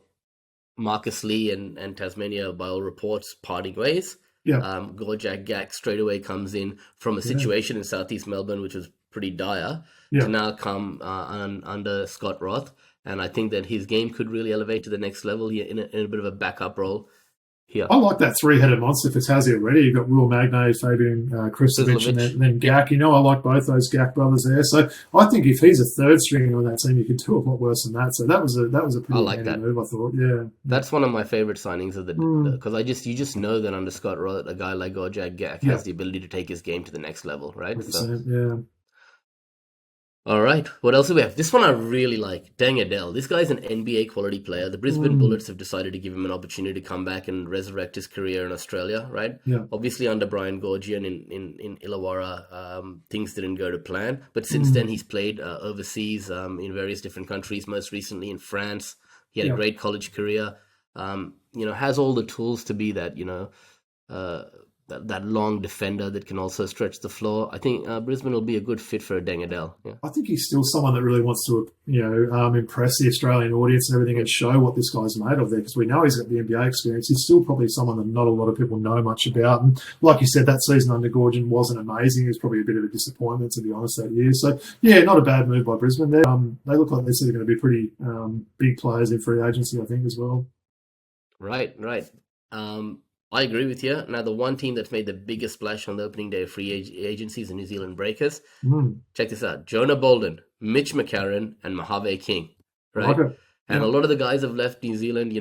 Marcus Lee and Tasmania, by all reports, parting ways. Yeah. Gorjak Gak straight away comes in from a situation in Southeast Melbourne, which was pretty dire, to Yeah. now come under Scott Roth. And I think that his game could really elevate to the next level here in a bit of a backup role here. I like that three-headed monster for Tassie already. You've got Will Magnay, Fabian Kristovic, and then Gak. You know, I like both those Gak brothers there. So I think if he's a third stringer on that team, you could do a lot worse than that. So that was a pretty handy move, I thought. Yeah, that's one of my favorite signings of the because you just know that under Scott Roth, a guy like Gorjak Gak has the ability to take his game to the next level, right? So, yeah. All right, what else do we have? This one I really like, Deng Adel. This guy's an NBA quality player. The Brisbane Bullets have decided to give him an opportunity to come back and resurrect his career in Australia, right? Yeah. Obviously under Brian Gorgian in Illawarra, things didn't go to plan. But since then, he's played overseas in various different countries, most recently in France. He had a great college career, has all the tools to be that, that long defender that can also stretch the floor. I think Brisbane will be a good fit for Deng Adel. Yeah. I think he's still someone that really wants to, impress the Australian audience and everything and show what this guy's made of there, because we know he's got the NBA experience. He's still probably someone that not a lot of people know much about. And like you said, that season under Gorgian wasn't amazing. It was probably a bit of a disappointment, to be honest, that year. So, yeah, not a bad move by Brisbane there. They look like they're sort of going to be pretty big players in free agency, I think, as well. Right. I agree with you. Now, the one team that's made the biggest splash on the opening day of free agency is the New Zealand Breakers. Check this out. Jonah Bolden, Mitch McCarron, and Mojave King. Right? Okay. And a lot of the guys have left New Zealand.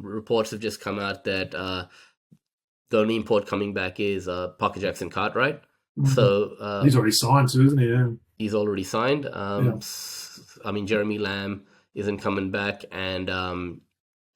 Reports have just come out that the only import coming back is Parker Jackson Cartwright. So he's already signed too, isn't he? Yeah. He's already signed. Jeremy Lamb isn't coming back, and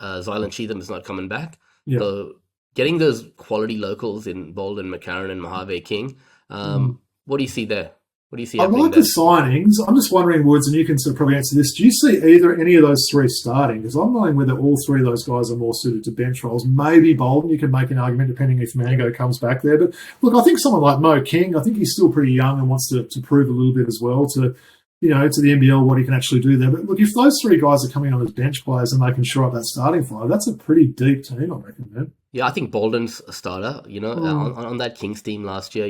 Zylan Cheatham is not coming back. Yeah. So getting those quality locals in Bolden, McCarron, and Mojave King, what do you see there? What do you see? I like the signings. I'm just wondering, Woods, and you can sort of probably answer this. Do you see any of those three starting? Because I'm wondering whether all three of those guys are more suited to bench roles. Maybe Bolden, you can make an argument depending if Mango comes back there. But look, I think someone like Mo King, I think he's still pretty young and wants to prove a little bit as well to the NBL what he can actually do there. But look, if those three guys are coming on as bench players and they can shore up that starting five, that's a pretty deep team, I reckon, man. Yeah, I think Bolden's a starter. On that Kings team last year,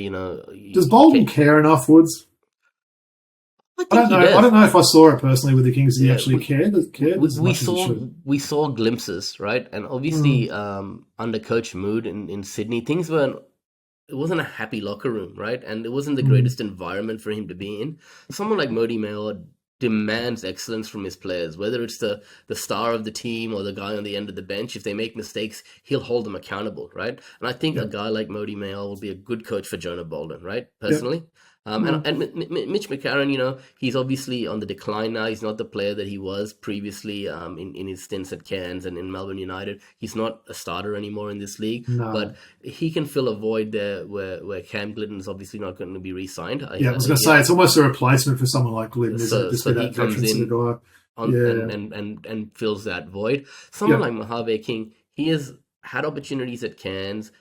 Does Bolden care enough, Woods? I don't know if I saw it personally with the Kings. He actually cared. We saw glimpses, right? And obviously, under Coach Mood in Sydney, things weren't. It wasn't a happy locker room, right? And it wasn't the greatest environment for him to be in. Someone like Modi Mayor demands excellence from his players, whether it's the star of the team or the guy on the end of the bench. If they make mistakes, he'll hold them accountable, right? And I think a guy like Modi Mayor will be a good coach for Jonah Bolden, right? Personally. And Mitch McCarron, he's obviously on the decline now. He's not the player that he was previously in his stints at Cairns and in Melbourne United. He's not a starter anymore in this league, but he can fill a void there where Cam Glidden's obviously not going to be re-signed. I was going to say, it's almost a replacement for someone like Glidden, isn't it? So he comes in and fills that void. Someone like Mojave King, he has had opportunities at Cairns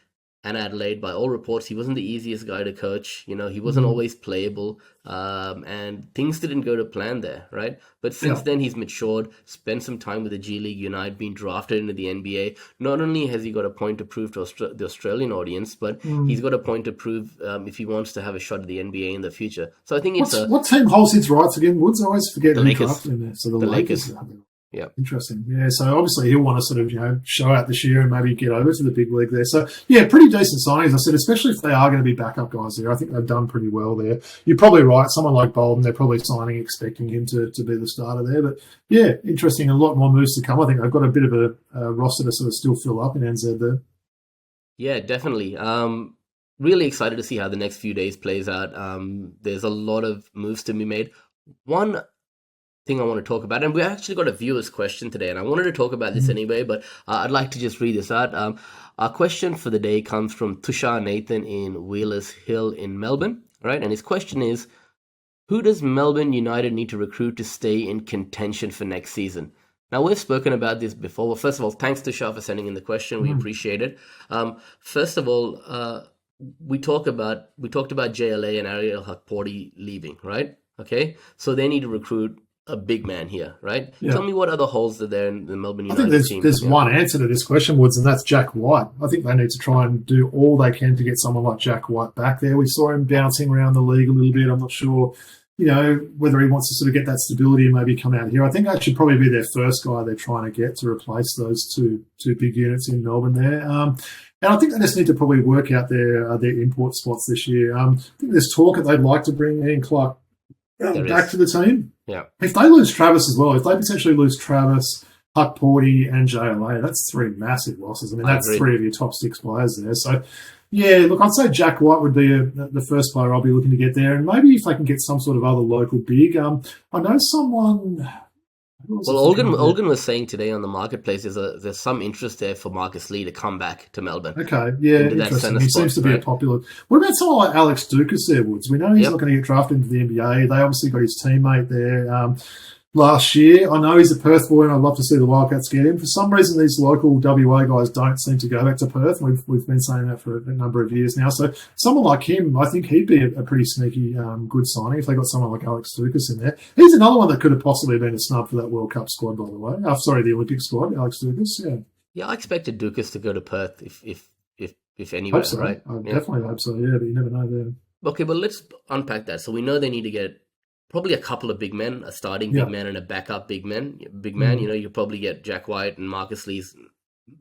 and Adelaide. By all reports, he wasn't the easiest guy to coach. He wasn't always playable, and things didn't go to plan there, right? But since then, he's matured, spent some time with the G League United, been drafted into the NBA. Not only has he got a point to prove to the Australian audience, but he's got a point to prove if he wants to have a shot at the NBA in the future. So I think what team holds his rights again, Woods? I always forget the who Lakers. drafted him there. So the Lakers. Yeah. Interesting. Yeah. So obviously he'll want to sort of, show out this year and maybe get over to the big league there. So yeah, pretty decent signings. I said, especially if they are going to be backup guys there. I think they've done pretty well there. You're probably right. Someone like Bolden, they're probably signing, expecting him to be the starter there. But yeah, interesting. A lot more moves to come. I think they've got a bit of a roster to sort of still fill up in NZ there. Yeah, definitely. Really excited to see how the next few days plays out. There's a lot of moves to be made. One thing I want to talk about, and we actually got a viewer's question today, and I wanted to talk about this anyway, but I'd like to just read this out. Our question for the day comes from Tushar Nathan in Wheelers Hill in Melbourne, right? And his question is, who does Melbourne United need to recruit to stay in contention for next season? Now, we've spoken about this before. Well, first of all, thanks Tushar for sending in the question. We appreciate it. First of all, we talked about JLA and Ariel Hakporti leaving, right? Okay, so they need to recruit a big man here, right? Yeah. Tell me what other holes are there in the Melbourne I United think team. there's one answer to this question, Woods, and that's Jack White. I think they need to try and do all they can to get someone like Jack White back there. We saw him bouncing around the league a little bit. I'm not sure, whether he wants to sort of get that stability and maybe come out here. I think that should probably be their first guy they're trying to get to replace those two big units in Melbourne there. And I think they just need to probably work out their import spots this year. I think there's talk that they'd like to bring Ian Clark back to the team. Yeah. If they lose Travis as well, if they potentially lose Travis, Huck Porty, and JLA, that's three massive losses. I mean, that's three of your top six players there. So, yeah, look, I'd say Jack White would be the first player I'll be looking to get there. And maybe if they can get some sort of other local big. I know someone... Well, Olgun was saying today on the marketplace there's some interest there for Marcus Lee to come back to Melbourne. Okay, yeah, interesting. He seems to be a popular. What about someone like Alex Dukas there, Woods? We know he's not going to get drafted into the NBA. They obviously got his teammate there last year. I know he's a Perth boy, and I'd love to see the Wildcats get him. For some reason, these local WA guys don't seem to go back to Perth. We've been saying that for a number of years now. So someone like him, I think he'd be a pretty sneaky good signing if they got someone like Alex Dukas in there. He's another one that could have possibly been a snub for that World Cup squad, by the way. The Olympic squad, Alex Dukas, yeah. Yeah, I expected Dukas to go to Perth if anywhere, hope so. right? I definitely hope so, yeah, but you never know there. Okay, but let's unpack that. So we know they need to get probably a couple of big men, a starting big man and a backup big man. You probably get Jack White and Marcus Lee's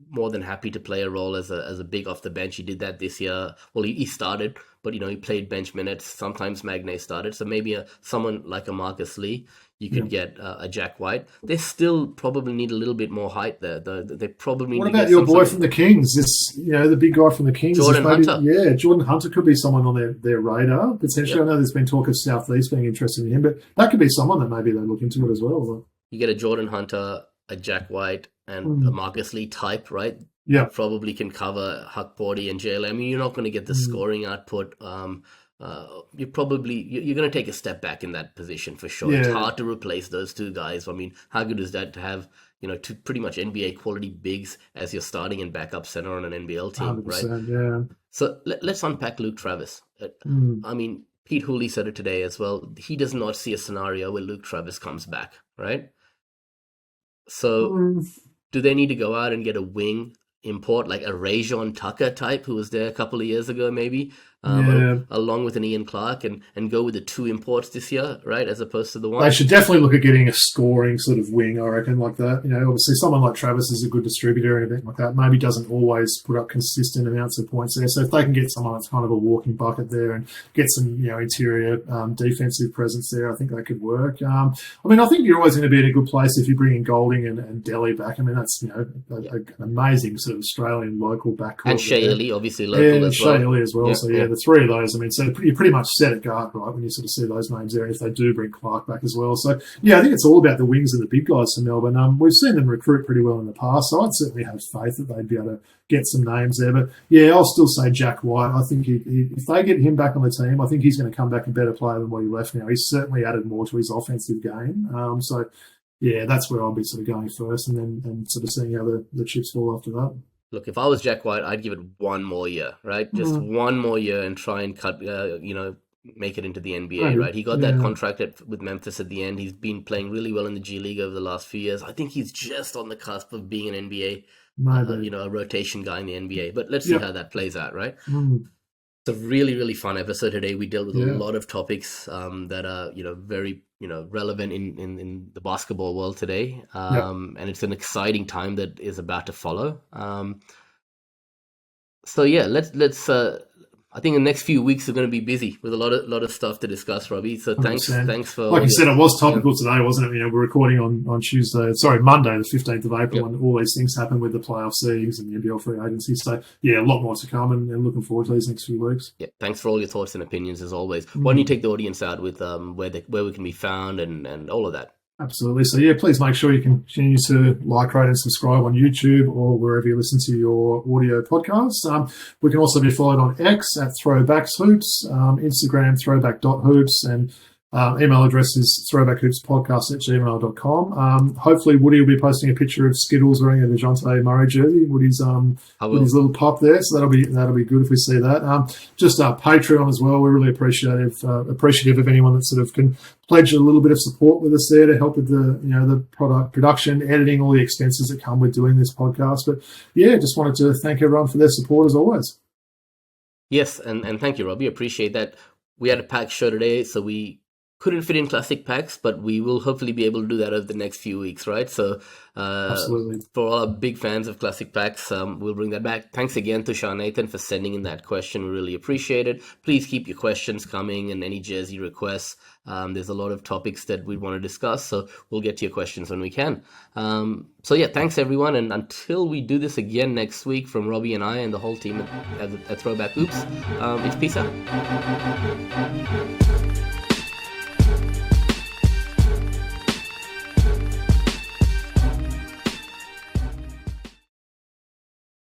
more than happy to play a role as a big off the bench. He did that this year. Well, he started, but he played bench minutes. Sometimes Magne started. So maybe someone like a Marcus Lee, you could get a Jack White. They still probably need a little bit more height there. They probably. What about your boy from the Kings? The big guy from the Kings, Jordan Hunter. Yeah, Jordan Hunter could be someone on their radar potentially. I know there's been talk of Southeast being interested in him, but that could be someone that maybe they look into it as well. You get a Jordan Hunter, a Jack White, and a Marcus Lee type, right? Yeah, probably can cover Huck Porty and JLA. I mean, you're not going to get the scoring output. You're going to take a step back in that position for sure. Yeah. It's hard to replace those two guys. I mean, how good is that to have two pretty much NBA quality bigs as your starting and backup center on an NBL team, right? Yeah. So let's unpack Luke Travis. I mean, Pete Hooley said it today as well. He does not see a scenario where Luke Travis comes back, right? So do they need to go out and get a wing import like a Rajon Tucker type who was there a couple of years ago maybe along with an Ian Clark and go with the two imports this year, right, as opposed to the one? They should definitely look at getting a scoring sort of wing, I reckon, like that. Obviously someone like Travis is a good distributor and everything like that. Maybe doesn't always put up consistent amounts of points there. So if they can get someone that's kind of a walking bucket there and get some interior defensive presence there, I think that could work. I think you're always going to be in a good place if you bring in Golding and Delhi back. I mean, that's an amazing sort of Australian local backcourt. And Shea Lee, obviously local as well. Shea Lee as well. So the three of those. I mean, so you're pretty much set at guard, right, when you sort of see those names there. And if they do bring Clark back as well. So, I think it's all about the wings and the big guys for Melbourne. We've seen them recruit pretty well in the past, so I'd certainly have faith that they'd be able to get some names there. But, I'll still say Jack White. I think if they get him back on the team, I think he's going to come back a better player than what he left now. He's certainly added more to his offensive game. That's where I'll be sort of going first and sort of seeing how the chips fall after that. Look, if I was Jack White, I'd give it one more year, right? Just one more year and try and cut, make it into the NBA, right? He got that contract with Memphis at the end. He's been playing really well in the G League over the last few years. I think he's just on the cusp of being an NBA, a rotation guy in the NBA. But let's see how that plays out, right? It's a really, really fun episode today. We dealt with a lot of topics that are, very, relevant in the basketball world today. And it's an exciting time that is about to follow. Let's I think the next few weeks are going to be busy with a lot of stuff to discuss, Robbie. So thanks for... Like you said, it was topical today, wasn't it? We're recording on Monday, the 15th of April, and all these things happen with the playoff seedings and the NBL Free Agency. So, a lot more to come and looking forward to these next few weeks. Yeah, thanks for all your thoughts and opinions as always. Why don't you take the audience out with where we can be found and all of that? Absolutely. So, please make sure you continue to like, rate, and subscribe on YouTube or wherever you listen to your audio podcasts. We can also be followed on X at Throwback Hoops, Instagram throwback.hoops, and Email address is throwbackhoopspodcast@gmail.com. Hopefully Woody will be posting a picture of Skittles wearing a Dejounte Murray jersey with his little pup there, so that'll be good if we see that. Just Patreon as well. We're really appreciative of anyone that sort of can pledge a little bit of support with us there to help with the product production, editing, all the expenses that come with doing this podcast. But yeah, just wanted to thank everyone for their support as always. Yes, and thank you, Robbie. Appreciate that. We had a packed show today, so we couldn't fit in classic packs, but we will hopefully be able to do that over the next few weeks, right? So Absolutely. For all our big fans of classic packs, we'll bring that back. Thanks again to Sean Nathan for sending in that question. We really appreciate it. Please keep your questions coming and any jersey requests. There's a lot of topics that we want to discuss, so we'll get to your questions when we can. So yeah, thanks everyone, and until we do this again next week from Robbie and I and the whole team at Throwback Hoops, it's peace out.